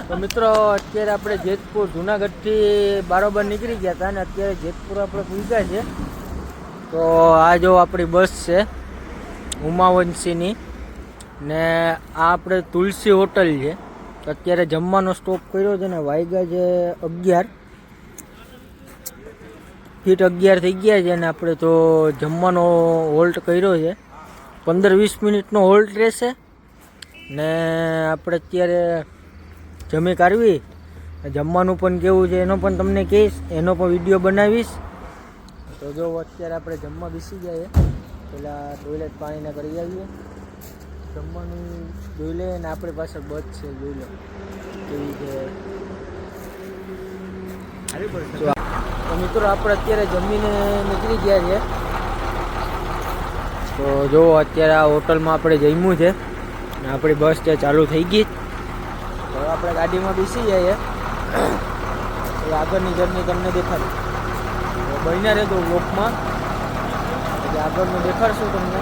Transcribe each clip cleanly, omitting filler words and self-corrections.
તો મિત્રો અત્યારે આપણે જેતપુર જુનાગઢથી બારોબર નીકળી ગયા હતા અને અત્યારે જેતપુર આપણે પૂગ્યા છે. તો આ જો આપણી બસ છે ઉમાવંશીની ને આ આપણે તુલસી હોટલ છે. તો અત્યારે જમવાનો સ્ટોપ કર્યો છે ને વાગ્યા છે 11 ફીટ 11 થઈ ગયા છે અને આપણે તો જમવાનો હોલ્ટ કર્યો છે. 15-20 મિનિટનો હોલ્ટ રહેશે ને આપણે અત્યારે જમી કાઢવી. જમવાનું પણ કેવું છે એનો પણ તમને કહીશ, એનો પણ વિડીયો બનાવીશ. તો જો અત્યારે આપણે જમવા બેસી જઈએ, પહેલાં ટોયલેટ પાણીને કરી આવીએ. જમવાનું જોઈ લે અને આપણી પાસે બસ છે, જોઈ લો કેવી છે. તો મિત્રો આપણે અત્યારે જમીને નીકળી ગયા છીએ. તો જો અત્યારે આ હોટલમાં આપણે જમ્યું છે ને આપણી બસ છે ચાલુ થઈ ગઈ. તો આપણે ગાડીમાં બેસી જઈએ, આગળની જર્ની તમને દેખાડું. બન્યા રહેતો બ્લોકમાં, એટલે આગળનું દેખાડશું તમને.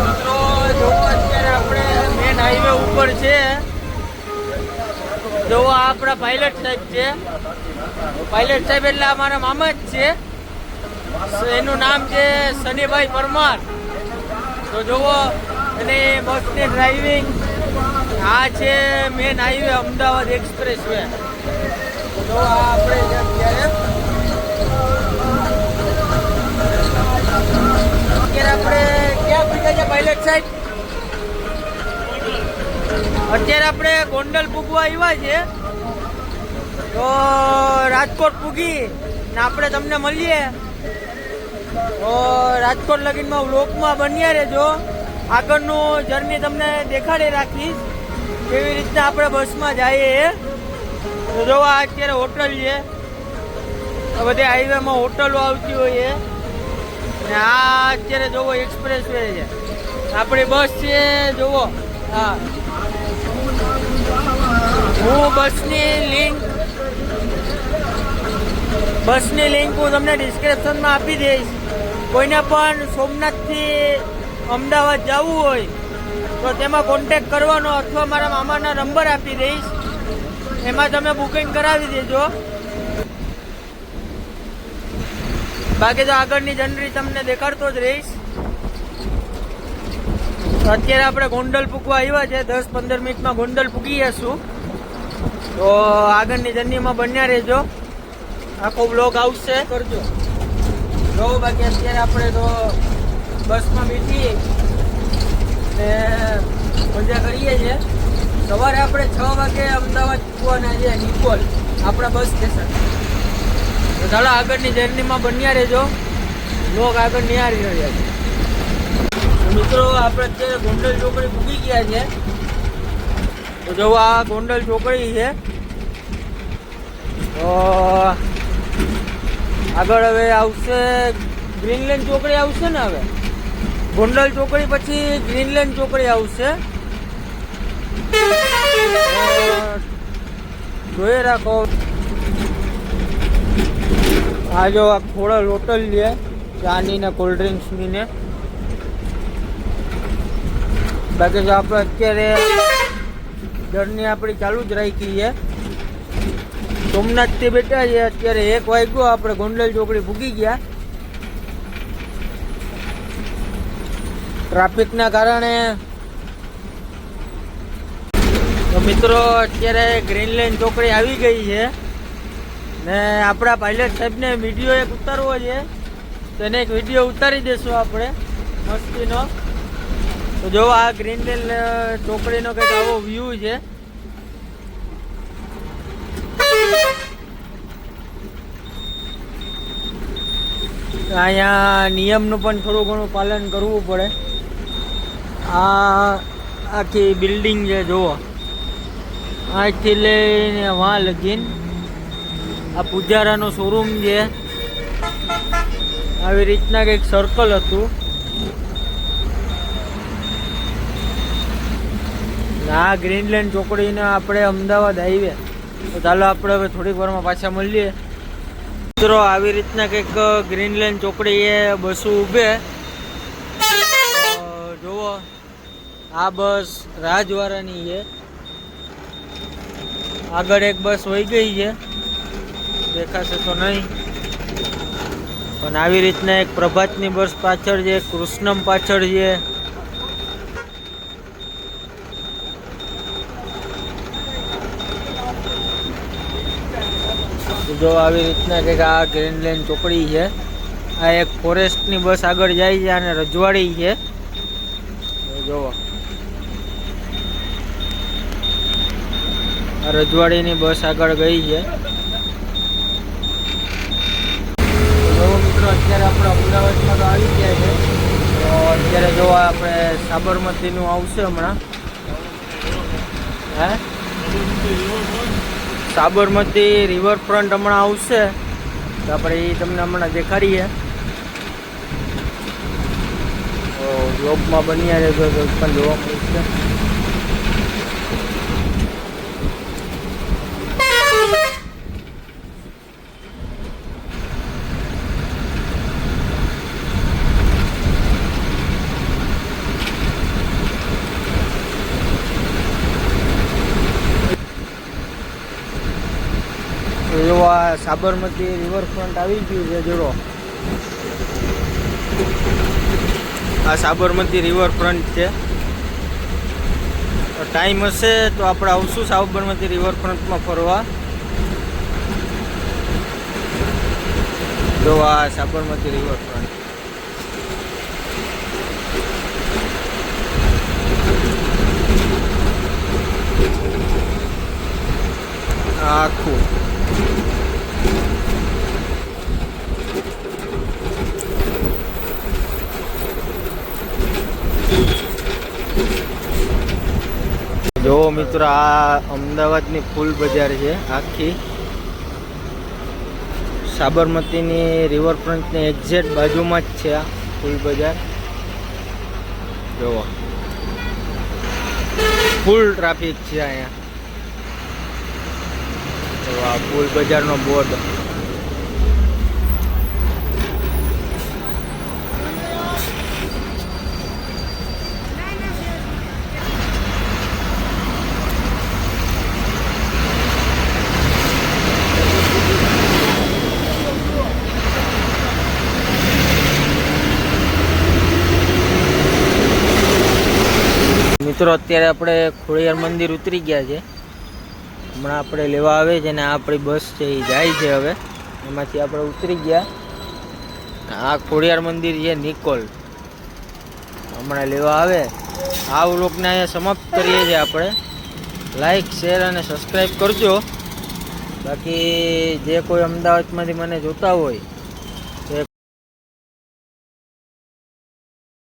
મિત્રો જો અત્યારે આપણે મેન હાઈવે ઉપર છે. જો આ આપણા પાયલટ સાહેબ છે. પાયલટ સાહેબ એટલે અમારા મામા જ છે. એનું નામ છે શનિભાઈ પરમાર. તો જુઓ અને બસની ડ્રાઇવિંગ આ છે main highway Ahmedabad expressway. તો આપણે અત્યારે આપણે ક્યાં પૂગ્યા છે પાયલટ સાહેબ? અત્યારે આપણે ગોંડલ પૂગવા આવ્યા છે. તો રાજકોટ પૂગી ને આપણે તમને મળીએ. તો રાજકોટ લગીનમાં વ્લોગમાં બન્યા રહેજો. આગળનું જર્ની તમને દેખાડી રાખીશ કેવી રીતના આપણે બસમાં જઈએ. તો જો આ અત્યારે હોટલ છે. બધી હાઈવેમાં હોટલો આવતી હોય ને આ અત્યારે જોવો એક્સપ્રેસ વે છે. આપણી બસ છે જોવો. હા, હું બસની લિંક હું તમને ડિસ્ક્રિપ્શનમાં આપી દઈશ. કોઈને પણ સોમનાથથી અમદાવાદ જવું હોય તો તેમાં કોન્ટેક્ટ કરવાનો અથવા મારા મામાના નંબર આપી દઈશ, એમાં તમે બુકિંગ કરાવી દેજો. બાકી તો આગળની જર્ની તમને દેખાડતો જ રહીશ. અત્યારે આપણે ગોંડલ પૂગવા આવ્યા છે. 10-15 મિનિટમાં ગોંડલ પૂગી જશું. તો આગળની જર્નીમાં બન્યા રહેજો, આખો બ્લોગ આવશે કરજો. જો બાકી અત્યારે આપણે તો બસમાં બેઠીએ ને મજા કરીએ છીએ. સવારે આપણે 6 વાગે અમદાવાદ પૂગવાના છે નિકોલ આપણા બસ સ્ટેશન. તો ચાલો આગળની જર્નીમાં બન્યા રહેજો, બ્લોગ આગળ નિહાળી રહ્યા છે. મિત્રો આપણે અત્યારે ગોંડલ ચોકડી પૂગી ગયા છે. તો જો આ ગોંડલ ચોકડી છે. તો આગળ હવે આવશે ગ્રીનલેન્ડ ચોકડી આવશે ને. હવે ગોંડલ ચોકડી પછી ગ્રીનલેન્ડ ચોકડી આવશે. જોઈ રાખો. આ જો આ ખોડલ હોટલ છે ચાની ને કોલ્ડ ડ્રિંક્સની ને. બાકી જો આપણે અત્યારે જર્ની આપણી ચાલુ જ રાખી છે. સોમનાથથી બેઠા છે. અત્યારે 1 વાગ્યો, આપણે ગોંડલ ચોકડી પૂગી ગયા. ટ્રાફિકના કારણે. તો મિત્રો અત્યારે ગ્રીનલેન્ડ ચોકડી આવી ગઈ છે ને આપણા પાયલટ સાહેબને વિડીયો એક ઉતારવો છે. તો એને એક વિડીયો ઉતારી દેશું આપણે મસ્તીનો. તો જો આ ગ્રીનલેન્ડ ચોકડીનો કંઈક આવો વ્યૂ છે. અહીંયા નિયમનું પણ થોડું ઘણું પાલન કરવું પડે. આ આખી બિલ્ડિંગ છે જુઓ, અહીંથી લઈને વાં લગીન. આ પૂજારાનો શોરૂમ છે. આવી રીતના કંઈક સર્કલ હતું. આ ગ્રીનલેન્ડ ચોકડીને આપણે અમદાવાદ હાઈવે. તો ચાલો આપણે હવે થોડીક વારમાં પાછા મળીએ. મિત્રો આવી રીતના કંઈક ગ્રીનલેન્ડ ચોકડીએ બસો ઊભે. જુઓ આ બસ રાજવાળાની છે. આગળ એક બસ વહી ગઈ છે, દેખાશે તો નહીં, પણ આવી રીતના એક પ્રભાતની બસ પાછળ છે, કૃષ્ણમ પાછળ છે. જો આવી રીતના કંઈક આ ગ્રેન્ડ લાઇન ચોકડી છે. આ એક ફોરેસ્ટની બસ આગળ જાય છે અને રજવાડી છે. જોવો આ રજવાડીની બસ આગળ ગઈ છે. મિત્રો અત્યારે આપણે અમદાવાદમાં તો આવી ગયા છે. તો અત્યારે જો આપણે સાબરમતીનું આવશે હમણાં. હે, સાબરમતી રિવરફ્રન્ટ હમણાં આવશે, તો આપણે એ તમને હમણાં દેખાડીએ. તો વ્લોગમાં બન્યા રહેજો તો પણ જોવા મળશે. જો આ સાબરમતી રિવરફ્રન્ટ આવી ગયું છે. જોડો આ સાબરમતી રિવરફ્રન્ટ છે. ટાઈમ હશે તો આપણે આવશું સાબરમતી રિવરફ્રન્ટમાં ફરવા. જો આ સાબરમતી રિવરફ્રન્ટ આખું. જો મિત્રો આ અમદાવાદની ફૂલ બજાર છે આખી. સાબરમતીની રિવરફ્રન્ટની એક્ઝેક્ટ બાજુમાં જ છે આ ફૂલ બજાર. જુઓ ફૂલ ટ્રાફિક છે અહીંયા. તો આ ફૂલ બજારનો બોર્ડ. મિત્રો અત્યારે આપણે ખોડિયાર મંદિર ઉતરી ગયા છે. હમણાં આપણે લેવા આવે છે ને આપણી બસ છે એ જાય છે. હવે એમાંથી આપણે ઉતરી ગયા. આ ખોડિયાર મંદિર છે નિકોલ. હમણાં લેવા આવે. આ વ્લોગને અહીંયા સમાપ્ત કરીએ છીએ આપણે. લાઈક, શેર અને સબસ્ક્રાઈબ કરજો. બાકી જે કોઈ અમદાવાદમાંથી મને જોતા હોય